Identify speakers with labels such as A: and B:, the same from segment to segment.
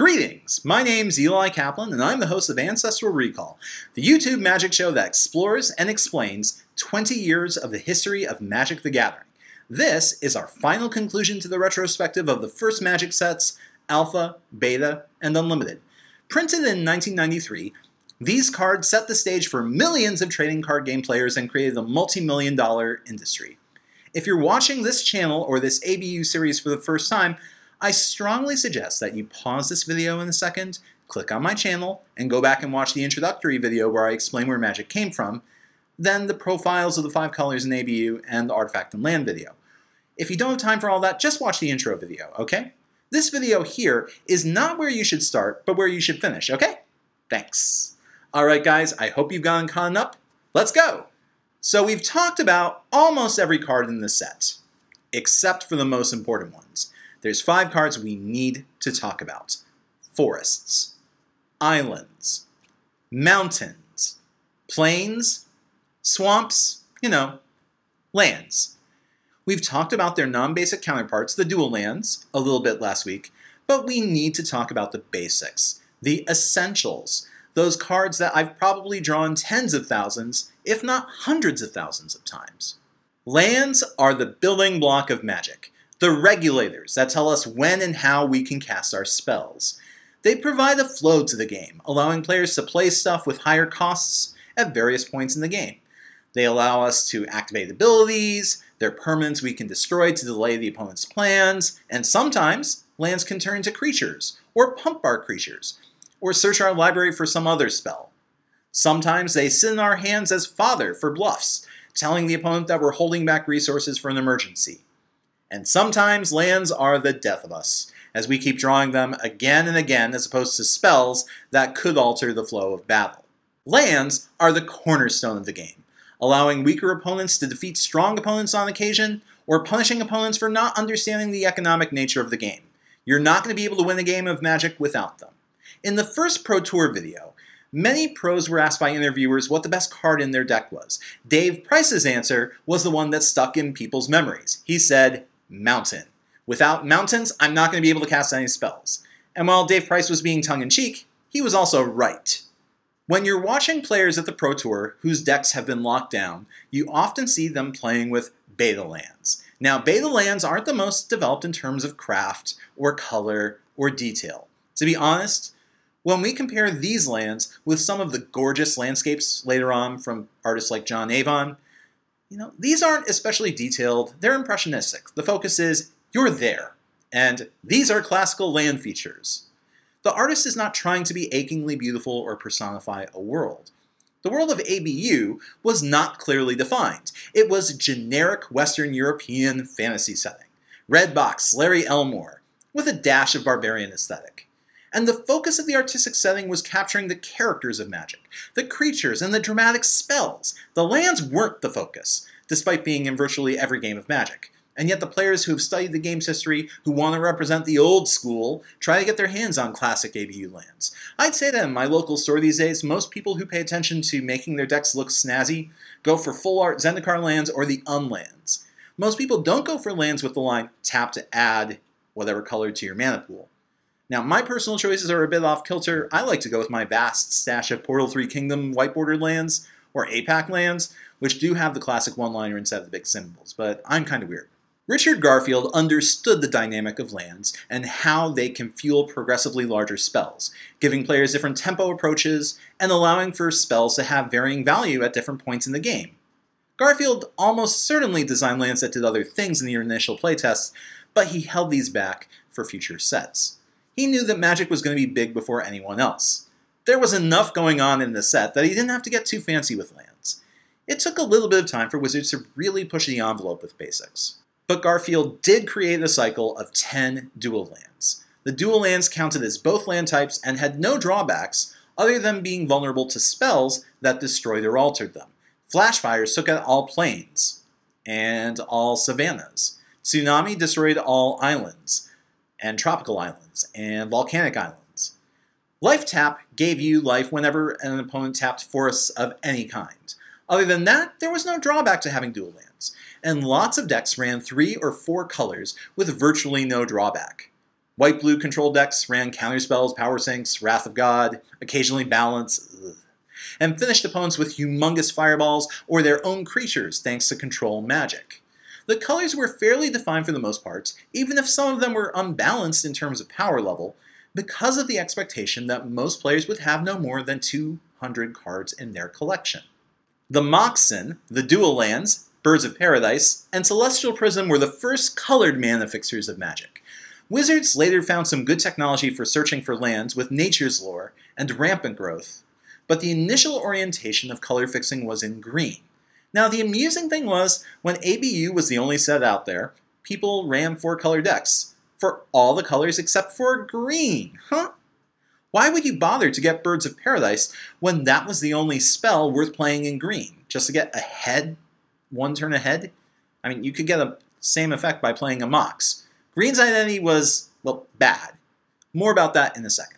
A: Greetings! My name's Eli Kaplan, and I'm the host of Ancestral Recall, the YouTube magic show that explores and explains 20 years of the history of Magic the Gathering. This is our final conclusion to the retrospective of the first Magic sets, Alpha, Beta, and Unlimited. Printed in 1993, these cards set the stage for millions of trading card game players and created a multi-million-dollar industry. If you're watching this channel or this ABU series for the first time, I strongly suggest that you pause this video in a second, click on my channel, and go back and watch the introductory video where I explain where Magic came from, then the profiles of the 5 colors in ABU, and the artifact and land video. If you don't have time for all that, just watch the intro video, okay? This video here is not where you should start, but where you should finish, okay? Thanks. Alright guys, I hope you've gotten caught up. Let's go! So we've talked about almost every card in this set, except for the most important ones. There's 5 cards we need to talk about. Forests, islands, mountains, plains, swamps, lands. We've talked about their non-basic counterparts, the dual lands, a little bit last week, but we need to talk about the basics, the essentials, those cards that I've probably drawn tens of thousands, if not hundreds of thousands of times. Lands are the building block of Magic. The regulators that tell us when and how we can cast our spells. They provide a flow to the game, allowing players to play stuff with higher costs at various points in the game. They allow us to activate abilities, they're permanents we can destroy to delay the opponent's plans, and sometimes lands can turn into creatures, or pump our creatures, or search our library for some other spell. Sometimes they sit in our hands as fodder for bluffs, telling the opponent that we're holding back resources for an emergency. And sometimes lands are the death of us, as we keep drawing them again and again as opposed to spells that could alter the flow of battle. Lands are the cornerstone of the game, allowing weaker opponents to defeat strong opponents on occasion, or punishing opponents for not understanding the economic nature of the game. You're not going to be able to win a game of Magic without them. In the first Pro Tour video, many pros were asked by interviewers what the best card in their deck was. Dave Price's answer was the one that stuck in people's memories. He said, Mountain. Without mountains, I'm not going to be able to cast any spells. And while Dave Price was being tongue-in-cheek, he was also right. When you're watching players at the Pro Tour whose decks have been locked down, you often see them playing with beta lands. Now, beta lands aren't the most developed in terms of craft, or color, or detail. To be honest, when we compare these lands with some of the gorgeous landscapes later on from artists like John Avon, these aren't especially detailed, they're impressionistic. The focus is, you're there, and these are classical land features. The artist is not trying to be achingly beautiful or personify a world. The world of ABU was not clearly defined. It was a generic Western European fantasy setting. Red box, Larry Elmore, with a dash of barbarian aesthetic. And the focus of the artistic setting was capturing the characters of Magic, the creatures, and the dramatic spells. The lands weren't the focus, despite being in virtually every game of Magic. And yet the players who have studied the game's history, who want to represent the old school, try to get their hands on classic ABU lands. I'd say that in my local store these days, most people who pay attention to making their decks look snazzy go for full art Zendikar lands or the unlands. Most people don't go for lands with the line, tap to add whatever color to your mana pool. Now, my personal choices are a bit off-kilter. I like to go with my vast stash of Portal 3 Kingdom white-bordered lands, or APAC lands, which do have the classic one-liner instead of the big symbols, but I'm kind of weird. Richard Garfield understood the dynamic of lands and how they can fuel progressively larger spells, giving players different tempo approaches and allowing for spells to have varying value at different points in the game. Garfield almost certainly designed lands that did other things in the initial playtests, but he held these back for future sets. He knew that Magic was going to be big before anyone else. There was enough going on in the set that he didn't have to get too fancy with lands. It took a little bit of time for Wizards to really push the envelope with basics. But Garfield did create a cycle of 10 dual lands. The dual lands counted as both land types and had no drawbacks other than being vulnerable to spells that destroyed or altered them. Flashfires took out all plains and all savannas. Tsunami destroyed all islands and tropical islands and volcanic islands. Life Tap gave you life whenever an opponent tapped forests of any kind. Other than that, there was no drawback to having dual lands, and lots of decks ran 3 or 4 colors with virtually no drawback. White-blue control decks ran counterspells, power sinks, Wrath of God, occasionally balance, and finished opponents with humongous fireballs or their own creatures thanks to control magic. The colors were fairly defined for the most part, even if some of them were unbalanced in terms of power level, because of the expectation that most players would have no more than 200 cards in their collection. The Moxen, the Dual Lands, Birds of Paradise, and Celestial Prism were the first colored mana fixtures of Magic. Wizards later found some good technology for searching for lands with Nature's Lore and Rampant Growth, but the initial orientation of color fixing was in green. Now the amusing thing was, when ABU was the only set out there, people ran 4-color decks, for all the colors except for green. Why would you bother to get Birds of Paradise when that was the only spell worth playing in green? Just to get ahead, 1 turn ahead? I mean, you could get the same effect by playing a Mox. Green's identity was, well, bad. More about that in a second.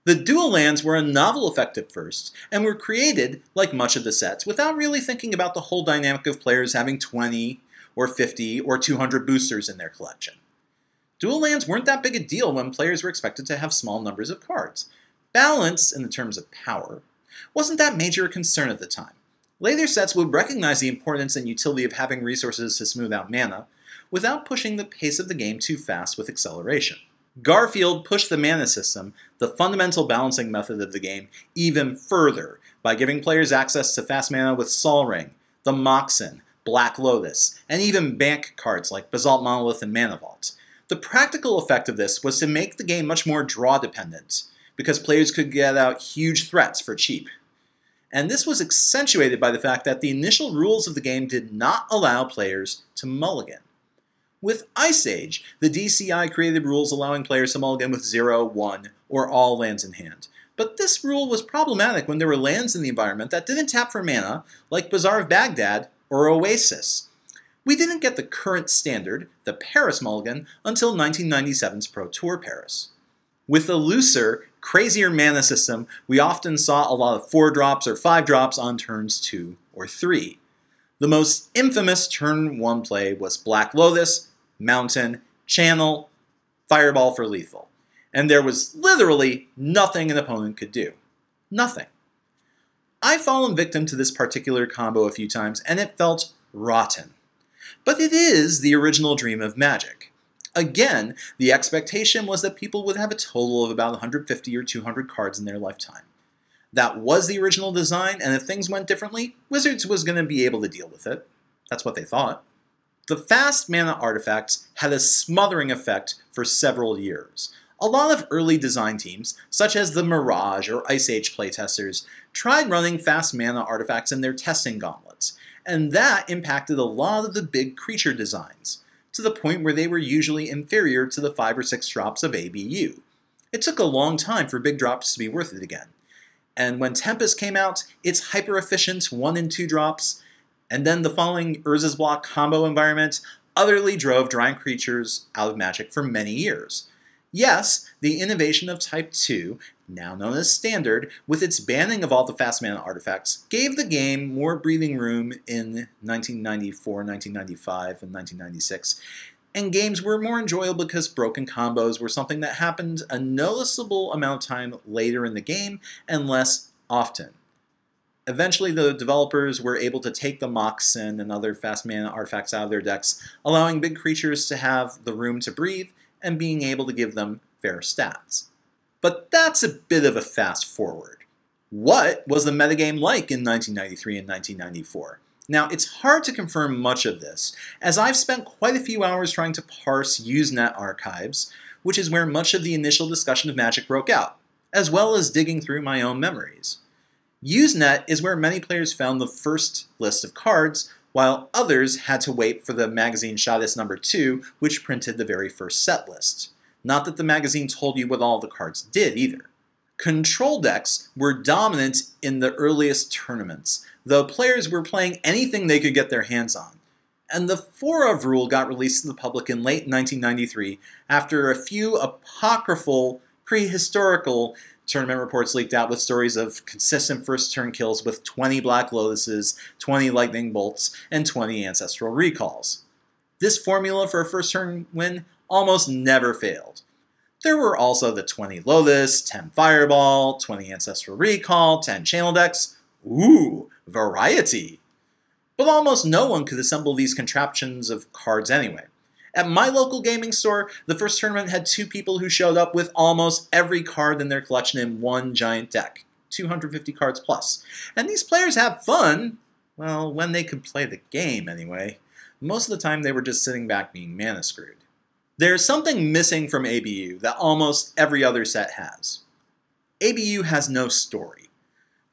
A: The dual lands were a novel effect at first, and were created, like much of the sets, without really thinking about the whole dynamic of players having 20, or 50, or 200 boosters in their collection. Dual lands weren't that big a deal when players were expected to have small numbers of cards. Balance, in the terms of power, wasn't that major a concern at the time. Later sets would recognize the importance and utility of having resources to smooth out mana, without pushing the pace of the game too fast with acceleration. Garfield pushed the mana system, the fundamental balancing method of the game, even further by giving players access to fast mana with Sol Ring, the Moxen, Black Lotus, and even bank cards like Basalt Monolith and Mana Vault. The practical effect of this was to make the game much more draw-dependent, because players could get out huge threats for cheap. And this was accentuated by the fact that the initial rules of the game did not allow players to mulligan. With Ice Age, the DCI created rules allowing players to mulligan with 0, 1, or all lands in hand. But this rule was problematic when there were lands in the environment that didn't tap for mana, like Bazaar of Baghdad or Oasis. We didn't get the current standard, the Paris mulligan, until 1997's Pro Tour Paris. With a looser, crazier mana system, we often saw a lot of 4-drops or 5-drops on turns 2 or 3. The most infamous turn 1 play was Black Lotus, Mountain, Channel, Fireball for lethal. And there was literally nothing an opponent could do. Nothing. I've fallen victim to this particular combo a few times, and it felt rotten. But it is the original dream of Magic. Again, the expectation was that people would have a total of about 150 or 200 cards in their lifetime. That was the original design, and if things went differently, Wizards was going to be able to deal with it. That's what they thought. The fast mana artifacts had a smothering effect for several years. A lot of early design teams, such as the Mirage or Ice Age playtesters, tried running fast mana artifacts in their testing gauntlets, and that impacted a lot of the big creature designs, to the point where they were usually inferior to the 5 or 6 drops of ABU. It took a long time for big drops to be worth it again. And when Tempest came out, its hyper-efficient 1 and 2 drops, and then the following Urza's Block combo environment utterly drove giant creatures out of Magic for many years. Yes, the innovation of Type 2, now known as Standard, with its banning of all the fast mana artifacts, gave the game more breathing room in 1994, 1995, and 1996, and games were more enjoyable because broken combos were something that happened a noticeable amount of time later in the game and less often. Eventually, the developers were able to take the Moxen and other fast mana artifacts out of their decks, allowing big creatures to have the room to breathe and being able to give them fair stats. But that's a bit of a fast forward. What was the metagame like in 1993 and 1994? Now, it's hard to confirm much of this, as I've spent quite a few hours trying to parse Usenet archives, which is where much of the initial discussion of Magic broke out, as well as digging through my own memories. Usenet is where many players found the first list of cards, while others had to wait for the magazine Shadis number 2, which printed the very first set list. Not that the magazine told you what all the cards did, either. Control decks were dominant in the earliest tournaments, though players were playing anything they could get their hands on. And the Forov rule got released to the public in late 1993 after a few apocryphal, prehistorical tournament reports leaked out with stories of consistent first-turn kills with 20 Black Lotuses, 20 Lightning Bolts, and 20 Ancestral Recalls. This formula for a first-turn win almost never failed. There were also the 20 Lotus, 10 Fireball, 20 Ancestral Recall, 10 Channel Decks. Ooh, variety! But almost no one could assemble these contraptions of cards anyway. At my local gaming store, the first tournament had 2 people who showed up with almost every card in their collection in one giant deck. 250 cards plus. And these players have fun, well, when they could play the game anyway. Most of the time they were just sitting back being mana screwed. There's something missing from ABU that almost every other set has. ABU has no story.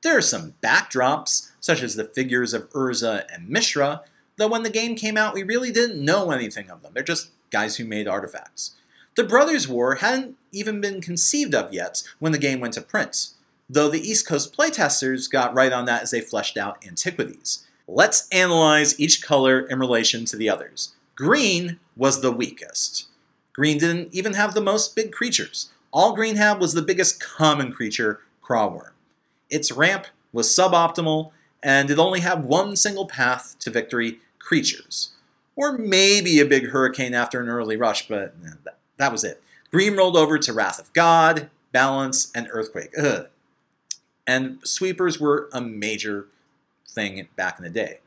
A: There are some backdrops, such as the figures of Urza and Mishra, though when the game came out we really didn't know anything of them. They're just guys who made artifacts. The Brothers' War hadn't even been conceived of yet when the game went to print, though the East Coast playtesters got right on that as they fleshed out Antiquities. Let's analyze each color in relation to the others. Green was the weakest. Green didn't even have the most big creatures. All green had was the biggest common creature, Crawworm. Its ramp was suboptimal, and it only had one single path to victory, creatures. Or maybe a big hurricane after an early rush, but that was it. Green rolled over to Wrath of God, Balance, and Earthquake. Ugh. And sweepers were a major thing back in the day.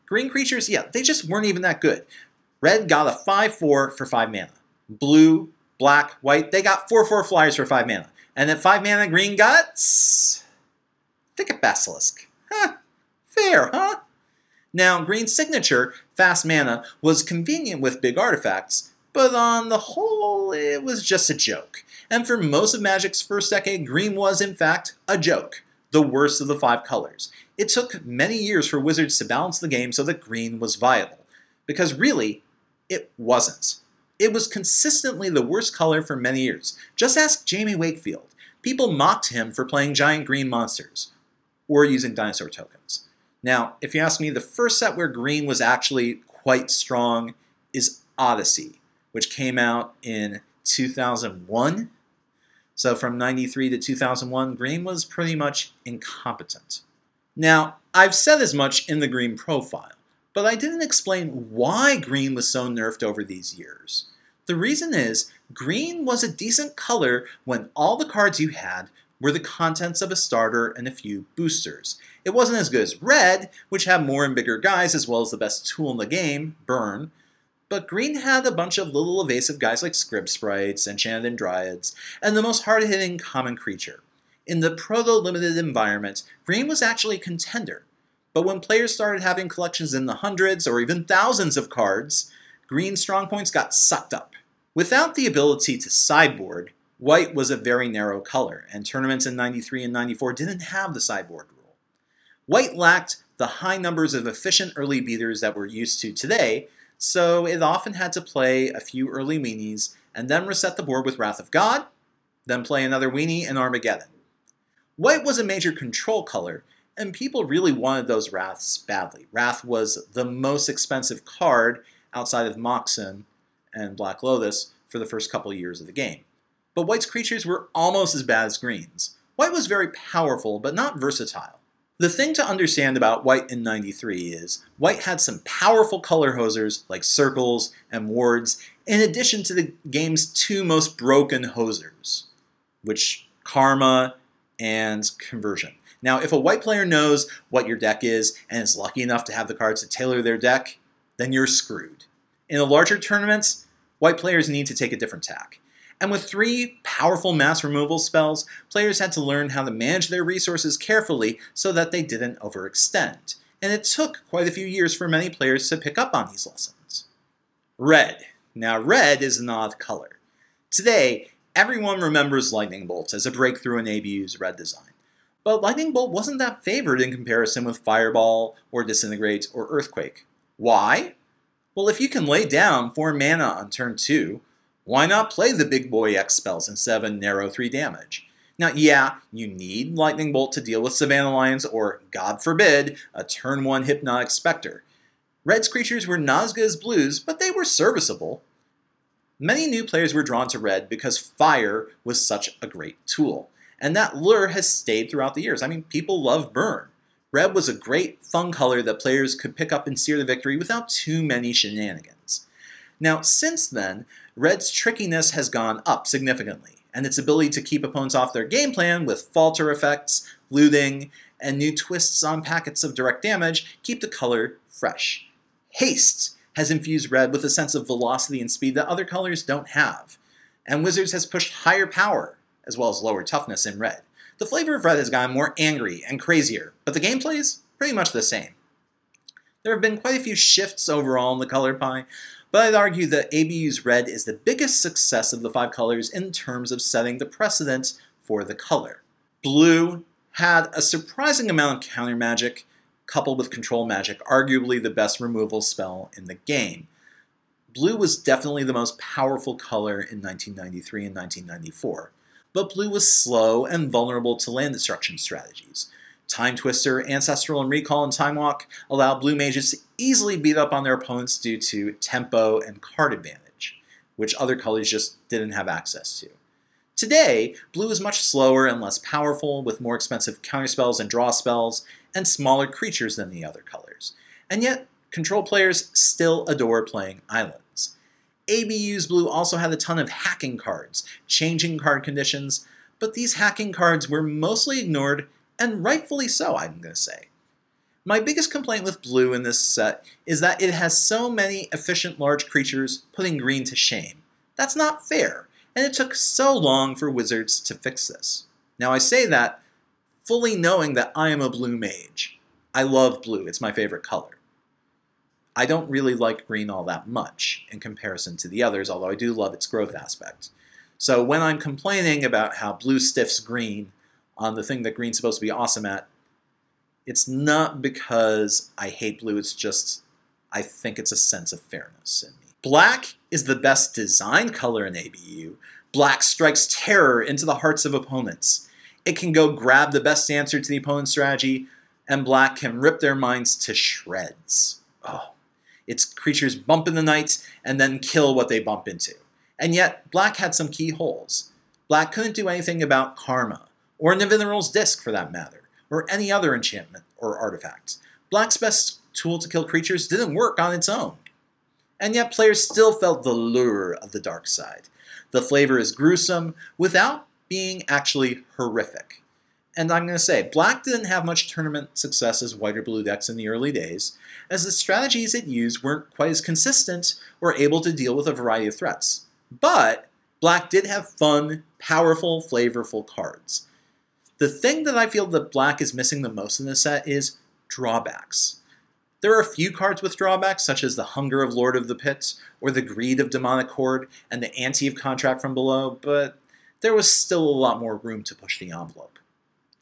A: Green creatures, yeah, they just weren't even that good. Red got a 5/4 for 5 mana. Blue, black, white, they got 4/4 flyers for 5 mana. And at 5 mana, green got Thicket Basilisk. Huh, fair, huh? Now, green's signature, fast mana, was convenient with big artifacts, but on the whole, it was just a joke. And for most of Magic's first decade, green was, in fact, a joke. The worst of the 5 colors. It took many years for Wizards to balance the game so that green was viable. Because really, it wasn't. It was consistently the worst color for many years. Just ask Jamie Wakefield. People mocked him for playing giant green monsters, or using dinosaur tokens. Now, if you ask me, the first set where green was actually quite strong is Odyssey, which came out in 2001. So from 93 to 2001, green was pretty much incompetent. Now, I've said as much in the green profile, but I didn't explain why green was so nerfed over these years. The reason is, green was a decent color when all the cards you had were the contents of a starter and a few boosters. It wasn't as good as red, which had more and bigger guys as well as the best tool in the game, Burn, but green had a bunch of little evasive guys like Scrib Sprites, Enchanted Dryads, and the most hard-hitting common creature. In the proto-limited environment, green was actually a contender, but when players started having collections in the hundreds or even thousands of cards, green's strongpoints got sucked up. Without the ability to sideboard, white was a very narrow color, and tournaments in 93 and 94 didn't have the sideboard rule. White lacked the high numbers of efficient early beaters that we're used to today, so it often had to play a few early weenies, and then reset the board with Wrath of God, then play another weenie and Armageddon. White was a major control color, and people really wanted those Wraths badly. Wrath was the most expensive card outside of Moxen and Black Lotus for the first couple years of the game. But white's creatures were almost as bad as green's. White was very powerful, but not versatile. The thing to understand about white in 93 is, white had some powerful color hosers like circles and wards, in addition to the game's 2 most broken hosers, which Karma and Conversion. Now, if a white player knows what your deck is and is lucky enough to have the cards to tailor their deck, then you're screwed. In the larger tournaments, white players need to take a different tack. And with 3 powerful mass removal spells, players had to learn how to manage their resources carefully so that they didn't overextend. And it took quite a few years for many players to pick up on these lessons. Red. Now, red is an odd color. Today, everyone remembers Lightning Bolt as a breakthrough in ABU's red design. But Lightning Bolt wasn't that favored in comparison with Fireball, or Disintegrate, or Earthquake. Why? Well, if you can lay down 4 mana on turn 2, why not play the big boy X spells instead of a narrow 3 damage? Now, yeah, you need Lightning Bolt to deal with Savannah Lions or, God forbid, a turn 1 Hypnotic Spectre. Red's creatures were not as good as blue's, but they were serviceable. Many new players were drawn to red because fire was such a great tool. And that lure has stayed throughout the years. I mean, people love Burn. Red was a great, fun color that players could pick up and steer the victory without too many shenanigans. Now, since then, Red's trickiness has gone up significantly, and its ability to keep opponents off their game plan with falter effects, looting, and new twists on packets of direct damage keep the color fresh. Haste has infused Red with a sense of velocity and speed that other colors don't have, and Wizards has pushed higher power, as well as lower toughness in Red. The flavor of Red has gotten more angry and crazier, but the gameplay is pretty much the same. There have been quite a few shifts overall in the color pie, but I'd argue that ABU's Red is the biggest success of the 5 colors in terms of setting the precedent for the color. Blue had a surprising amount of counter magic, coupled with control magic, arguably the best removal spell in the game. Blue was definitely the most powerful color in 1993 and 1994, but blue was slow and vulnerable to land destruction strategies. Time Twister, Ancestral Recall, and Time Walk allow blue mages to easily beat up on their opponents due to tempo and card advantage, which other colors just didn't have access to. Today, blue is much slower and less powerful, with more expensive counterspells and draw spells, and smaller creatures than the other colors. And yet, control players still adore playing islands. ABU's blue also had a ton of hacking cards, changing card conditions, but these hacking cards were mostly ignored, and rightfully so, I'm going to say. My biggest complaint with blue in this set is that it has so many efficient large creatures, putting green to shame. That's not fair, and it took so long for Wizards to fix this. Now I say that fully knowing that I am a blue mage. I love blue, it's my favorite color. I don't really like green all that much in comparison to the others, although I do love its growth aspect. So when I'm complaining about how blue stiffs green on the thing that green's supposed to be awesome at, it's not because I hate blue, it's just I think it's a sense of fairness in me. Black is the best designed color in ABU. Black strikes terror into the hearts of opponents. It can go grab the best answer to the opponent's strategy, and black can rip their minds to shreds. Oh, its creatures bump in the night and then kill what they bump into. And yet, black had some key holes. Black couldn't do anything about karma, or Nivinaral's Disc for that matter, or any other enchantment or artifact. Black's best tool to kill creatures didn't work on its own. And yet players still felt the lure of the dark side. The flavor is gruesome without being actually horrific. And I'm going to say, black didn't have much tournament success as white or blue decks in the early days, as the strategies it used weren't quite as consistent or able to deal with a variety of threats. But black did have fun, powerful, flavorful cards. The thing that I feel that black is missing the most in this set is drawbacks. There are a few cards with drawbacks, such as the Hunger of Lord of the Pit, or the Greed of Demonic Horde, and the Ante of Contract from Below, but there was still a lot more room to push the envelope.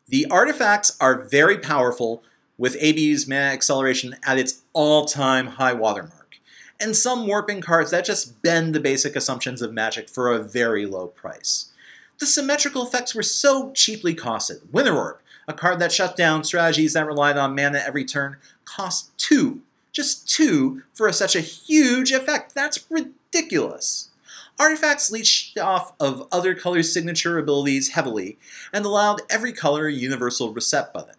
A: The artifacts are very powerful, with ABU's mana acceleration at its all-time high watermark, and some warping cards that just bend the basic assumptions of Magic for a very low price. The symmetrical effects were so cheaply costed. Winter Orb, a card that shut down strategies that relied on mana every turn, cost 2. Just 2 for such a huge effect. That's ridiculous. Artifacts leached off of other colors' signature abilities heavily, and allowed every color a universal reset button.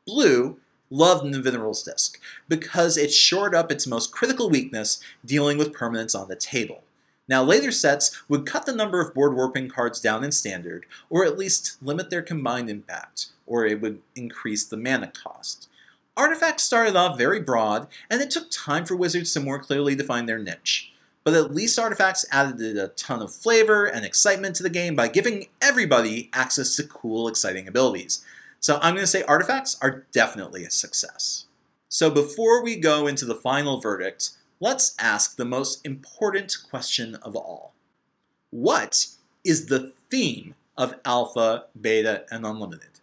A: Blue loved Nivinaral's Disc, because it shored up its most critical weakness, dealing with permanents on the table. Now, later sets would cut the number of board warping cards down in Standard, or at least limit their combined impact, or it would increase the mana cost. Artifacts started off very broad, and it took time for Wizards to more clearly define their niche. But at least Artifacts added a ton of flavor and excitement to the game by giving everybody access to cool, exciting abilities. So I'm going to say Artifacts are definitely a success. So before we go into the final verdict, let's ask the most important question of all. What is the theme of Alpha, Beta, and Unlimited?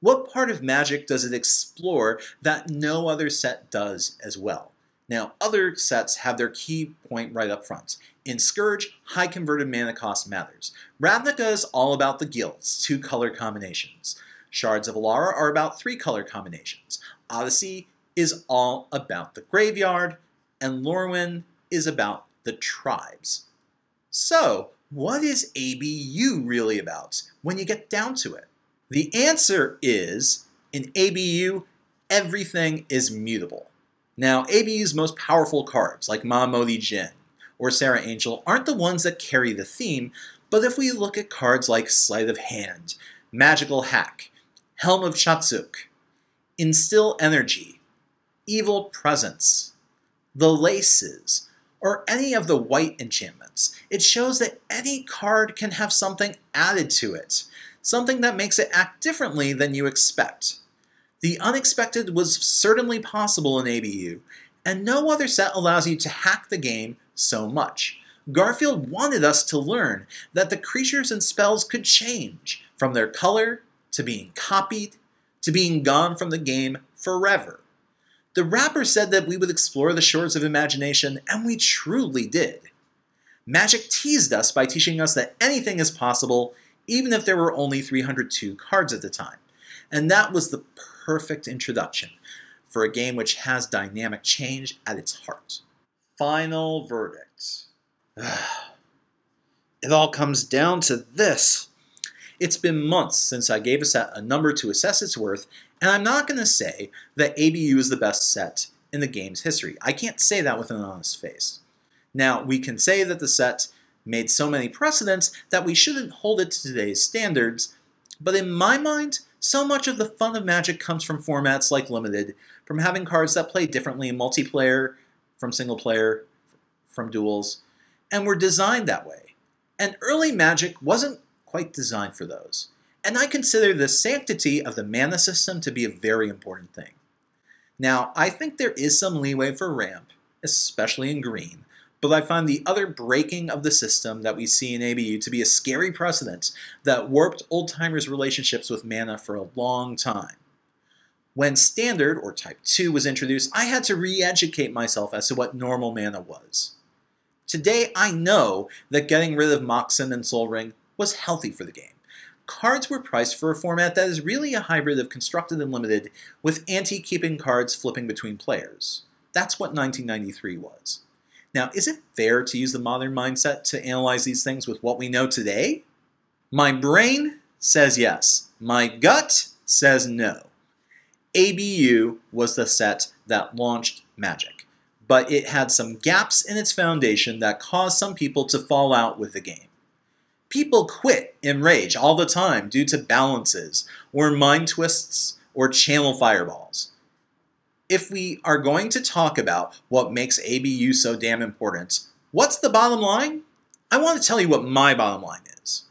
A: What part of Magic does it explore that no other set does as well? Now, other sets have their key point right up front. In Scourge, high converted mana cost matters. Ravnica is all about the guilds, 2 color combinations. Shards of Alara are about 3 color combinations. Odyssey is all about the graveyard, and Lorwyn is about the tribes. So, what is ABU really about when you get down to it? The answer is, in ABU, everything is mutable. Now, ABU's most powerful cards, like Mahamoti Jin, or Sarah Angel aren't the ones that carry the theme, but if we look at cards like Sleight of Hand, Magical Hack, Helm of Chatsuk, Instill Energy, Evil Presence, the Laces, or any of the white enchantments, it shows that any card can have something added to it, something that makes it act differently than you expect. The unexpected was certainly possible in ABU, and no other set allows you to hack the game so much. Garfield wanted us to learn that the creatures and spells could change, from their color, to being copied, to being gone from the game forever. The rapper said that we would explore the shores of imagination, and we truly did. Magic teased us by teaching us that anything is possible, even if there were only 302 cards at the time. And that was the perfect introduction for a game which has dynamic change at its heart. Final verdict. It all comes down to this. It's been months since I gave a set a number to assess its worth, and I'm not going to say that ABU is the best set in the game's history. I can't say that with an honest face. Now, we can say that the set made so many precedents that we shouldn't hold it to today's standards, but in my mind, so much of the fun of Magic comes from formats like Limited, from having cards that play differently in multiplayer, from single player, from duels, and were designed that way. And early Magic wasn't quite designed for those. And I consider the sanctity of the mana system to be a very important thing. Now, I think there is some leeway for ramp, especially in green, but I find the utter breaking of the system that we see in ABU to be a scary precedent that warped old-timers' relationships with mana for a long time. When Standard, or Type 2, was introduced, I had to re-educate myself as to what normal mana was. Today, I know that getting rid of Moxen and Sol Ring was healthy for the game. Cards were priced for a format that is really a hybrid of Constructed and Limited, with ante-keeping cards flipping between players. That's what 1993 was. Now, is it fair to use the modern mindset to analyze these things with what we know today? My brain says yes. My gut says no. ABU was the set that launched Magic, but it had some gaps in its foundation that caused some people to fall out with the game. People quit in rage all the time due to balances, or mind twists, or channel fireballs. If we are going to talk about what makes ABU so damn important, what's the bottom line? I want to tell you what my bottom line is.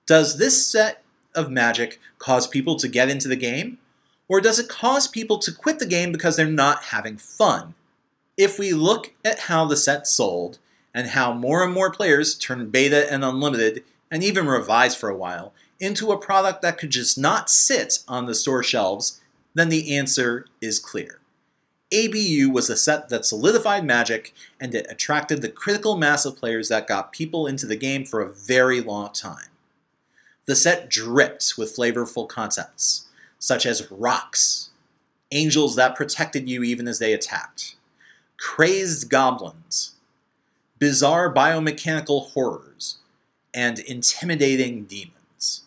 A: Does this set of Magic cause people to get into the game? Or does it cause people to quit the game because they're not having fun? If we look at how the set sold, and how more and more players turned beta and unlimited, and even revised for a while, into a product that could just not sit on the store shelves, then the answer is clear. ABU was a set that solidified Magic, and it attracted the critical mass of players that got people into the game for a very long time. The set dripped with flavorful concepts, such as rocks, angels that protected you even as they attacked, crazed goblins, bizarre biomechanical horrors, and intimidating demons.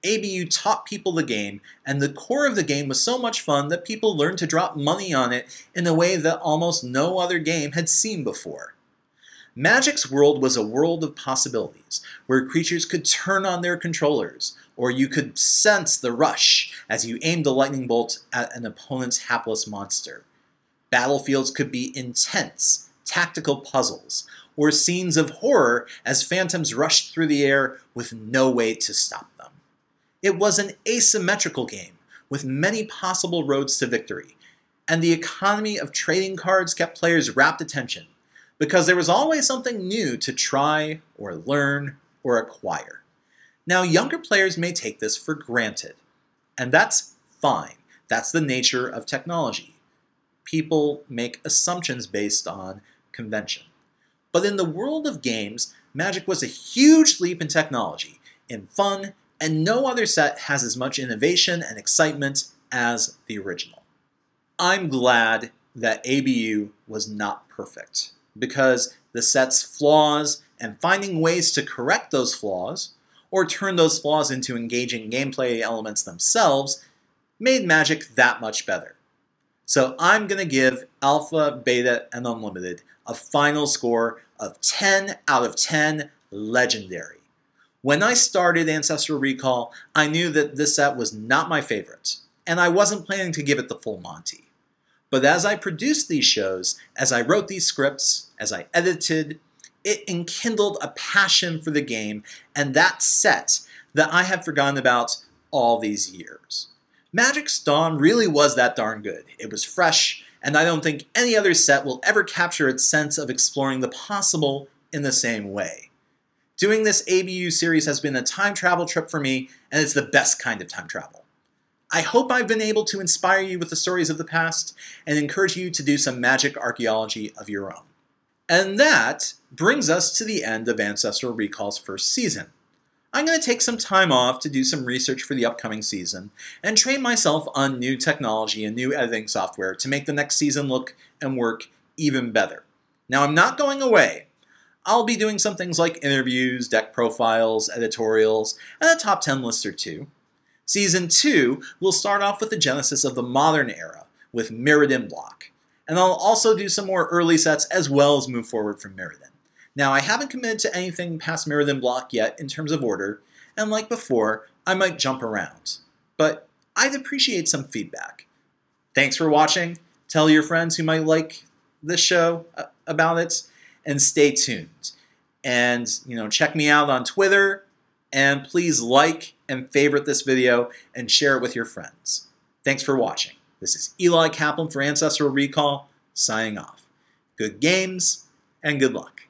A: ABU taught people the game, and the core of the game was so much fun that people learned to drop money on it in a way that almost no other game had seen before. Magic's world was a world of possibilities, where creatures could turn on their controllers, or you could sense the rush as you aimed a lightning bolt at an opponent's hapless monster. Battlefields could be intense, tactical puzzles, or scenes of horror as phantoms rushed through the air with no way to stop them. It was an asymmetrical game, with many possible roads to victory, and the economy of trading cards kept players' rapt attention, because there was always something new to try, or learn, or acquire. Now, younger players may take this for granted, and that's fine. That's the nature of technology. People make assumptions based on convention. But in the world of games, Magic was a huge leap in technology, in fun, and no other set has as much innovation and excitement as the original. I'm glad that ABU was not perfect, because the set's flaws and finding ways to correct those flaws, or turn those flaws into engaging gameplay elements themselves, made Magic that much better. So I'm going to give Alpha, Beta, and Unlimited a final score of 10 out of 10 legendary. When I started Ancestral Recall, I knew that this set was not my favorite, and I wasn't planning to give it the full Monty. But as I produced these shows, as I wrote these scripts, as I edited, it enkindled a passion for the game and that set that I had forgotten about all these years. Magic's Dawn really was that darn good. It was fresh, and I don't think any other set will ever capture its sense of exploring the possible in the same way. Doing this ABU series has been a time travel trip for me, and it's the best kind of time travel. I hope I've been able to inspire you with the stories of the past and encourage you to do some magic archaeology of your own. And that brings us to the end of Ancestral Recall's first season. I'm going to take some time off to do some research for the upcoming season and train myself on new technology and new editing software to make the next season look and work even better. Now, I'm not going away. I'll be doing some things like interviews, deck profiles, editorials, and a top 10 list or two. Season 2 will start off with the genesis of the modern era with Mirrodin Block, and I'll also do some more early sets as well as move forward from Mirrodin. Now, I haven't committed to anything past Mirrodin Block yet in terms of order, and like before, I might jump around, but I'd appreciate some feedback. Thanks for watching. Tell your friends who might like this show about it, and stay tuned. And, check me out on Twitter, and please like and favorite this video and share it with your friends. Thanks for watching. This is Eli Kaplan for Ancestral Recall, signing off. Good games and good luck.